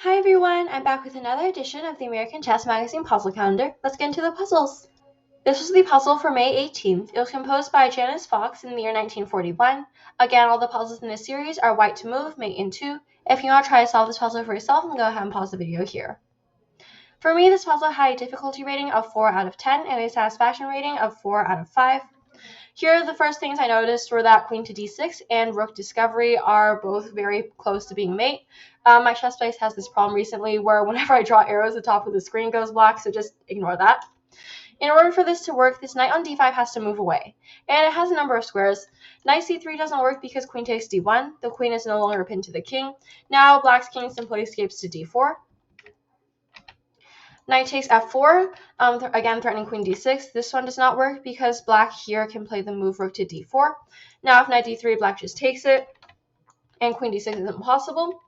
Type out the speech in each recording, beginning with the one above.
Hi everyone, I'm back with another edition of the American Chess Magazine Puzzle Calendar. Let's get into the puzzles. This was the puzzle for May 18th. It was composed by Janice Fox in the year 1941. Again, all the puzzles in this series are white to move, mate in 2. If you want to try to solve this puzzle for yourself, then go ahead and pause the video here. For me, this puzzle had a difficulty rating of 4 out of 10 and a satisfaction rating of 4 out of 5. Here, the first things I noticed were that queen to d6 and rook discovery are both very close to being mate. My chess base has this problem recently where whenever I draw arrows, the top of the screen goes black, so just ignore that. In order for this to work, this knight on d5 has to move away, and it has a number of squares. Knight c3 doesn't work because queen takes d1. The queen is no longer pinned to the king. Now black's king simply escapes to d4. Knight takes f4, again threatening queen d6. This one does not work because black here can play the move rook to d4. Now if knight d3, black just takes it, and queen d6 is impossible.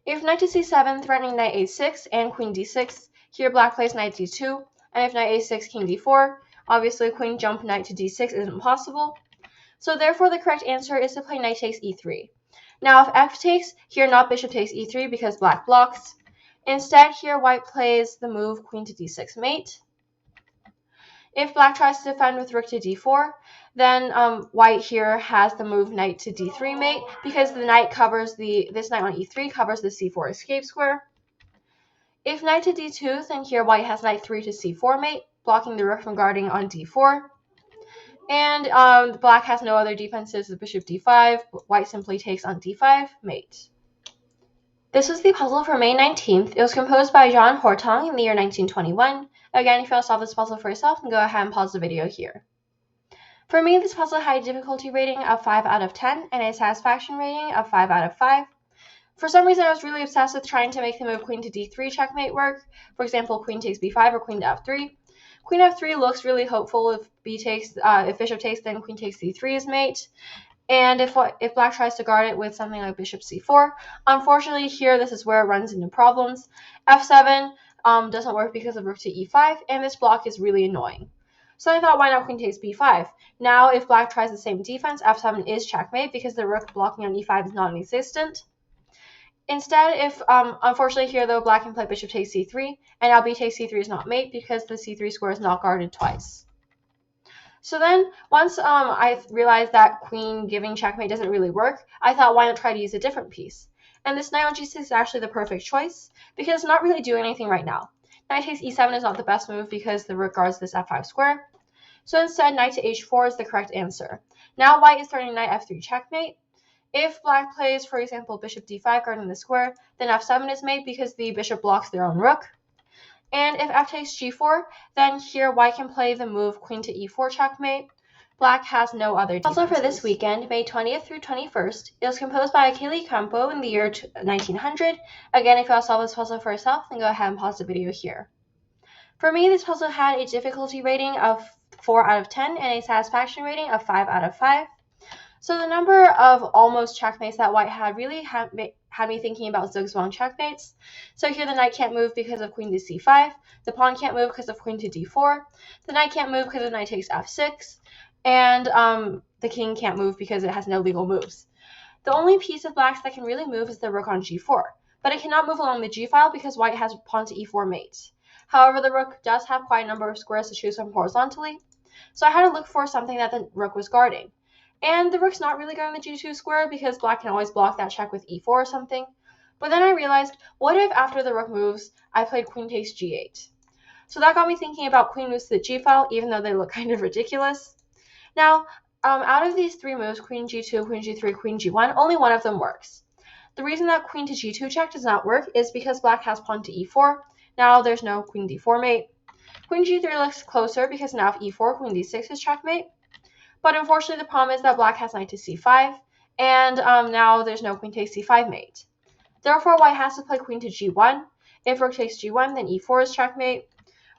If knight to c7, threatening knight a6 and queen d6, here black plays knight d2, and if knight a6, king d4, obviously queen jump knight to d6 isn't possible. So therefore the correct answer is to play knight takes e3. Now if f takes, here not bishop takes e3 because black blocks. Instead, here white plays the move queen to d6 mate. If black tries to defend with rook to d4, then white here has the move knight to d3 mate because the knight covers this knight on e3 covers the c4 escape square. If knight to d2, then here white has knight 3 to c4 mate, blocking the rook from guarding on d4. And black has no other defenses with bishop d5. White simply takes on d5 mate. This was the puzzle for May 19th. It was composed by Jean Hortong in the year 1921. Again, if you want to solve this puzzle for yourself, then go ahead and pause the video here. For me, this puzzle had a difficulty rating of 5 out of 10 and a satisfaction rating of 5 out of 5. For some reason, I was really obsessed with trying to make the move queen to d3 checkmate work. For example, queen takes b5 or queen to f3. Queen f3 looks really hopeful. If bishop takes, then queen takes c3 is mate. And if black tries to guard it with something like bishop c4, unfortunately here this is where it runs into problems. f7 doesn't work because of rook to e5, and this block is really annoying. So I thought, why not queen takes b5? Now if black tries the same defense, f7 is checkmate because the rook blocking on e5 is non-existent. Instead, if unfortunately here though, black can play bishop takes c3, and now b takes c3 is not mate because the c3 square is not guarded twice. So then, once I realized that queen giving checkmate doesn't really work, I thought, why not try to use a different piece? And this knight on g6 is actually the perfect choice, because it's not really doing anything right now. Knight takes e7 is not the best move because the rook guards this f5 square. So instead, knight to h4 is the correct answer. Now white is threatening knight f3 checkmate. If black plays, for example, bishop d5 guarding the square, then f7 is mate because the bishop blocks their own rook. And if f takes g4, then here white can play the move queen to e4 checkmate. Black has no other defenses. Also for this weekend, May 20th through 21st, it was composed by Kelly Campo in the year 1900. Again, if you want to solve this puzzle for yourself, then go ahead and pause the video here. For me, this puzzle had a difficulty rating of 4 out of 10 and a satisfaction rating of 5 out of 5. So the number of almost checkmates that white had really had me thinking about zugzwang checkmates. So here the knight can't move because of queen to c5, the pawn can't move because of queen to d4, the knight can't move because the knight takes f6, and the king can't move because it has no legal moves. The only piece of black's that can really move is the rook on g4, but it cannot move along the g file because white has pawn to e4 mates. However, the rook does have quite a number of squares to choose from horizontally, so I had to look for something that the rook was guarding. And the rook's not really guarding the g2 square because black can always block that check with e4 or something. But then I realized, what if after the rook moves, I played queen takes g8? So that got me thinking about queen moves to the g file, even though they look kind of ridiculous. Now, out of these three moves, queen g2, queen g3, queen g1, only one of them works. The reason that queen to g2 check does not work is because black has pawn to e4. Now there's no queen d4 mate. Queen g3 looks closer because now if e4, queen d6 is checkmate. But unfortunately, the problem is that black has knight to c5, and now there's no queen takes c5 mate. Therefore, white has to play queen to g1. If rook takes g1, then e4 is checkmate.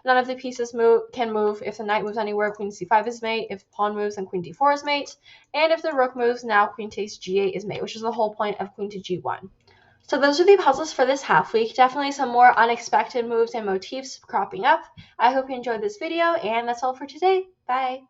None of the pieces can move. If the knight moves anywhere, queen c5 is mate. If pawn moves, then queen d4 is mate. And if the rook moves, now queen takes g8 is mate, which is the whole point of queen to g1. So those are the puzzles for this half week. Definitely some more unexpected moves and motifs cropping up. I hope you enjoyed this video, and that's all for today. Bye!